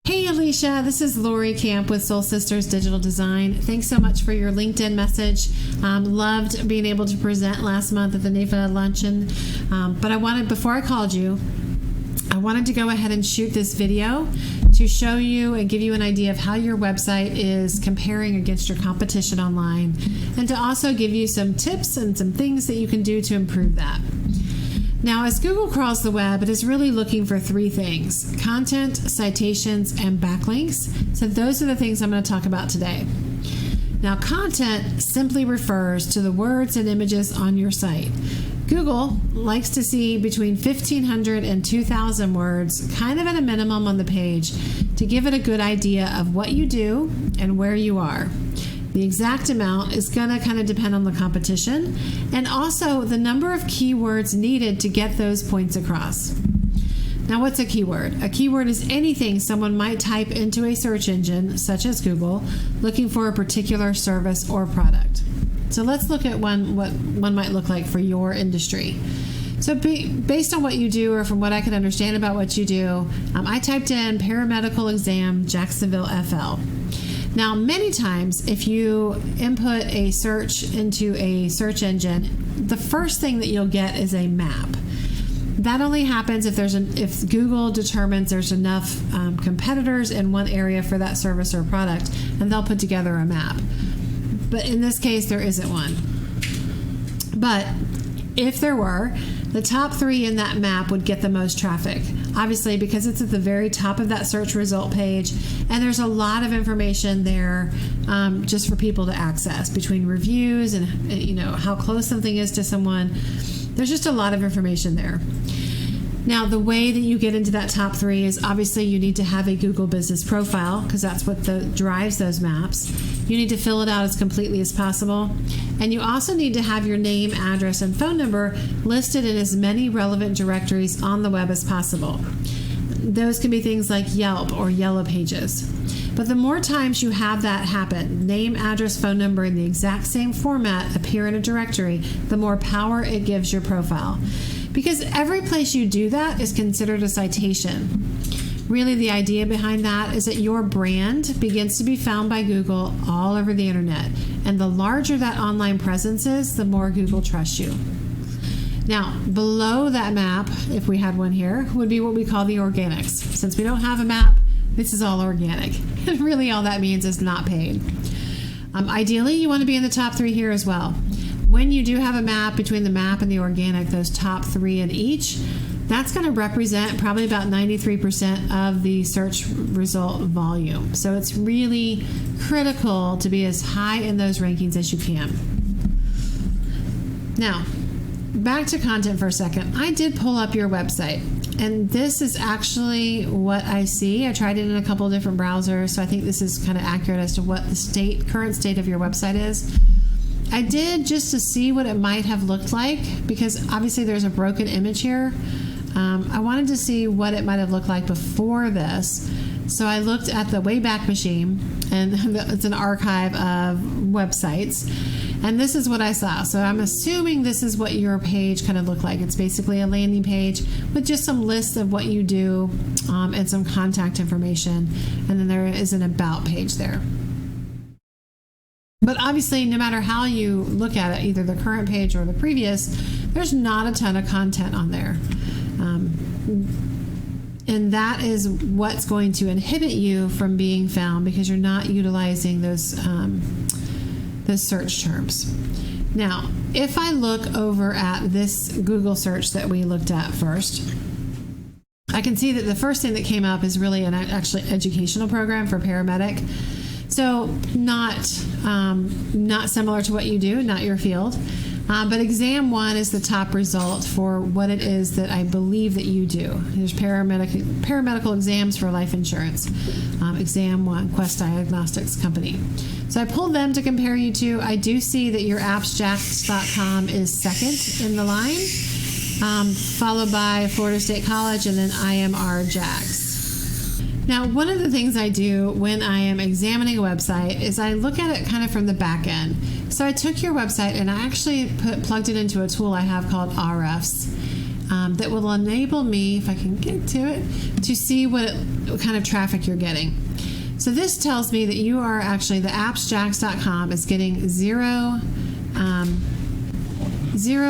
Hey Alicia, this is Lori Camp with Soul Sisters Digital Design. Thanks so much for your LinkedIn message. Loved being able to present last month at the NAFA luncheon. But before I called you, I wanted to go ahead and shoot this video to show you and give you an idea of how your website is comparing against your competition online, and to also give you some tips and some things that you can do to improve that. Now, as Google crawls the web, it is really looking for three things: content, citations, and backlinks. So those are the things I'm going to talk about today. Now, content simply refers to the words and images on your site. Google likes to see between 1,500 and 2,000 words, kind of at a minimum on the page, to give it a good idea of what you do and where you are. The exact amount is going to kind of depend on the competition, and also the number of keywords needed to get those points across. Now, what's a keyword? A keyword is anything someone might type into a search engine, such as Google, looking for a particular service or product. So let's look at what one might look like for your industry. So based on what you do, or from what I can understand about what you do, I typed in paramedical exam Jacksonville FL. Now, many times, if you input a search into a search engine, the first thing that you'll get is a map. That only happens if Google determines there's enough competitors in one area for that service or product, and they'll put together a map. But in this case, there isn't one. But if there were, the top three in that map would get the most traffic. Obviously, because it's at the very top of that search result page, and there's a lot of information there just for people to access, between reviews and how close something is to someone. There's just a lot of information there. Now, the way that you get into that top three is obviously you need to have a Google business profile, because that's what drives those maps. You need to fill it out as completely as possible. And you also need to have your name, address, and phone number listed in as many relevant directories on the web as possible. Those can be things like Yelp or Yellow Pages. But the more times you have that happen, name, address, phone number in the exact same format appear in a directory, the more power it gives your profile. Because every place you do that is considered a citation. Really, the idea behind that is that your brand begins to be found by Google all over the internet. And the larger that online presence is, the more Google trusts you. Now, below that map, if we had one here, would be what we call the organics. Since we don't have a map, this is all organic. And really all that means is not paid. Ideally, you want to be in the top three here as well. When you do have a map, between the map and the organic, those top three in each, that's going to represent probably about 93% of the search result volume. So it's really critical to be as high in those rankings as you can. Now, back to content for a second. I did pull up your website, and this is actually what I see. I tried it in a couple of different browsers, so I think this is kind of accurate as to what the current state of your website is. I did, just to see what it might have looked like, because obviously there's a broken image here. I wanted to see what it might have looked like before this. So I looked at the Wayback Machine, and it's an archive of websites. And this is what I saw. So I'm assuming this is what your page kind of looked like. It's basically a landing page with just some lists of what you do and some contact information. And then there is an about page there. But obviously, no matter how you look at it, either the current page or the previous, there's not a ton of content on there. And that is what's going to inhibit you from being found, because you're not utilizing those search terms. Now, if I look over at this Google search that we looked at first, I can see that the first thing that came up is really an actually educational program for paramedic. So not similar to what you do, not your field. But exam 1 is the top result for what it is that I believe that you do. There's paramedical exams for life insurance. Exam 1, Quest Diagnostics Company. So I pulled them to compare you to. I do see that your appsjax.com is second in the line, followed by Florida State College and then IMR Jax. Now, one of the things I do when I am examining a website is I look at it kind of from the back end. So I took your website and I actually plugged it into a tool I have called Ahrefs. that will enable me, if I can get to it, to see what kind of traffic you're getting. So this tells me that you are actually, the appsjax.com is getting zero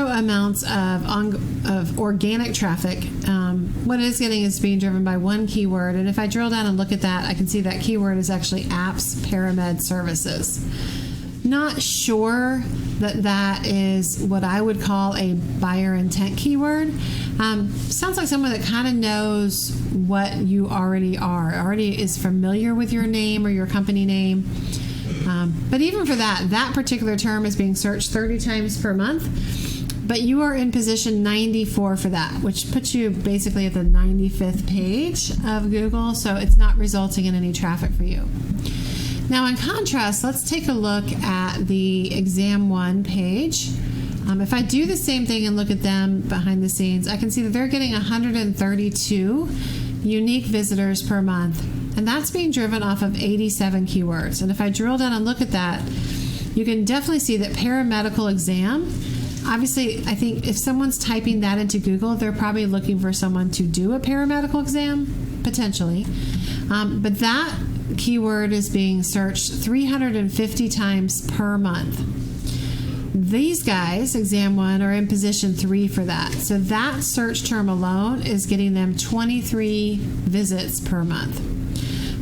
amounts of organic traffic. What it is getting is being driven by one keyword, and if I drill down and look at that, I can see that keyword is actually apps paramed services. Not sure that is what I would call a buyer intent keyword. Sounds like someone that kind of knows what you already is familiar with your name or your company name. But even for that particular term is being searched 30 times per month. But you are in position 94 for that, which puts you basically at the 95th page of Google, so it's not resulting in any traffic for you. Now, in contrast, let's take a look at the Exam 1 page. If I do the same thing and look at them behind the scenes, I can see that they're getting 132 unique visitors per month, and that's being driven off of 87 keywords. And if I drill down and look at that, you can definitely see that paramedical exam, obviously, I think if someone's typing that into Google, they're probably looking for someone to do a paramedical exam, potentially. But that keyword is being searched 350 times per month. These guys, Exam 1, are in position 3 for that. So that search term alone is getting them 23 visits per month.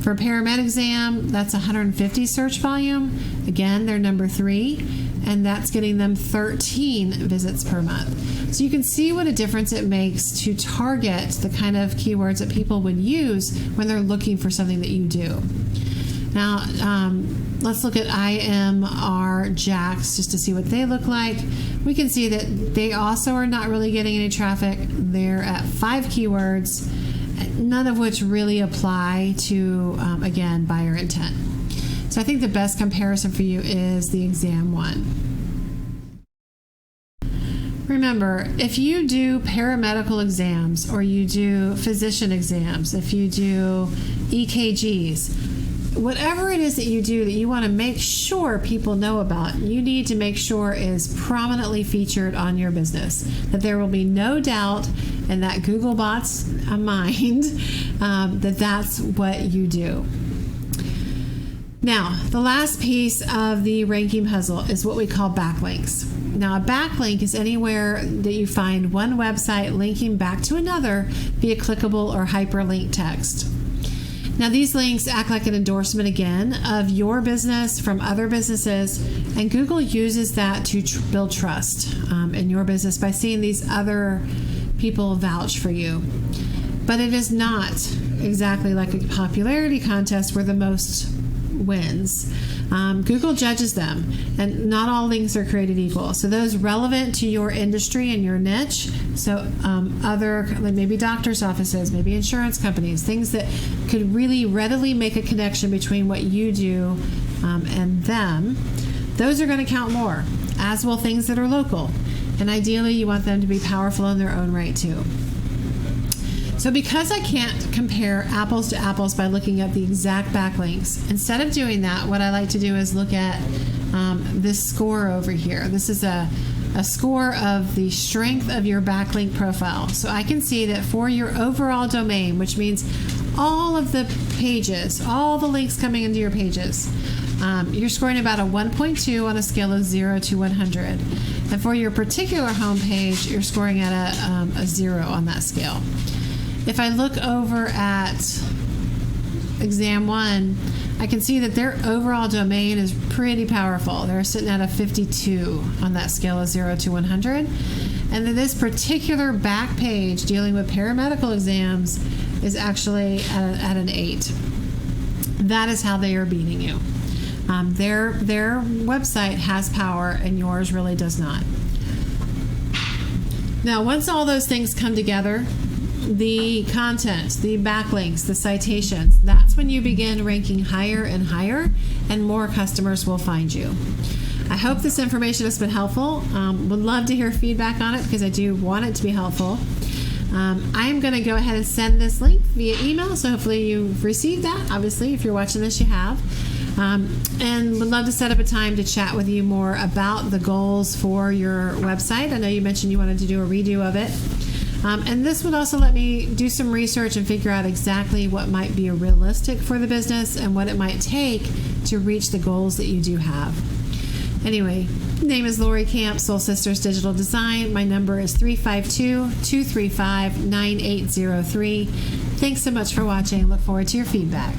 For Paramedic Exam, that's 150 search volume. Again, they're number 3, and that's getting them 13 visits per month. So you can see what a difference it makes to target the kind of keywords that people would use when they're looking for something that you do. Now, let's look at IMR Jax just to see what they look like. We can see that they also are not really getting any traffic. They're at 5 keywords, none of which really apply to, again, buyer intent. So I think the best comparison for you is the Exam 1. Remember, if you do paramedical exams or you do physician exams, if you do EKGs, whatever it is that you do that you want to make sure people know about, you need to make sure is prominently featured on your business. That there will be no doubt in that Google bot's mind that that's what you do. Now, the last piece of the ranking puzzle is what we call backlinks. Now, a backlink is anywhere that you find one website linking back to another via clickable or hyperlink text. Now, these links act like an endorsement, again, of your business from other businesses, and Google uses that to build trust in your business by seeing these other people vouch for you. But it is not exactly like a popularity contest where the most wins. Google judges them, and not all links are created equal. So those relevant to your industry and your niche, so other, like maybe doctor's offices, maybe insurance companies, things that could really readily make a connection between what you do and them, those are going to count more, as will things that are local. And ideally, you want them to be powerful in their own right, too. So because I can't compare apples to apples by looking at the exact backlinks, instead of doing that, what I like to do is look at this score over here. This is a score of the strength of your backlink profile. So I can see that for your overall domain, which means all of the pages, all the links coming into your pages, you're scoring about a 1.2 on a scale of 0 to 100. And for your particular homepage, you're scoring at a 0 on that scale. If I look over at Exam 1, I can see that their overall domain is pretty powerful. They're sitting at a 52 on that scale of 0 to 100. And then this particular back page dealing with paramedical exams is actually at an 8. That is how they are beating you. Their website has power and yours really does not. Now, once all those things come together, the content, the backlinks, the citations, that's when you begin ranking higher and higher, and more customers will find you. I hope this information has been helpful. Would love to hear feedback on it because I do want it to be helpful. I am going to go ahead and send this link via email, so hopefully you've received that. Obviously, if you're watching this, you have. And would love to set up a time to chat with you more about the goals for your website. I know you mentioned you wanted to do a redo of it. And this would also let me do some research and figure out exactly what might be realistic for the business and what it might take to reach the goals that you do have. Anyway, name is Lori Camp, Soul Sisters Digital Design. My number is 352-235-9803. Thanks so much for watching. Look forward to your feedback.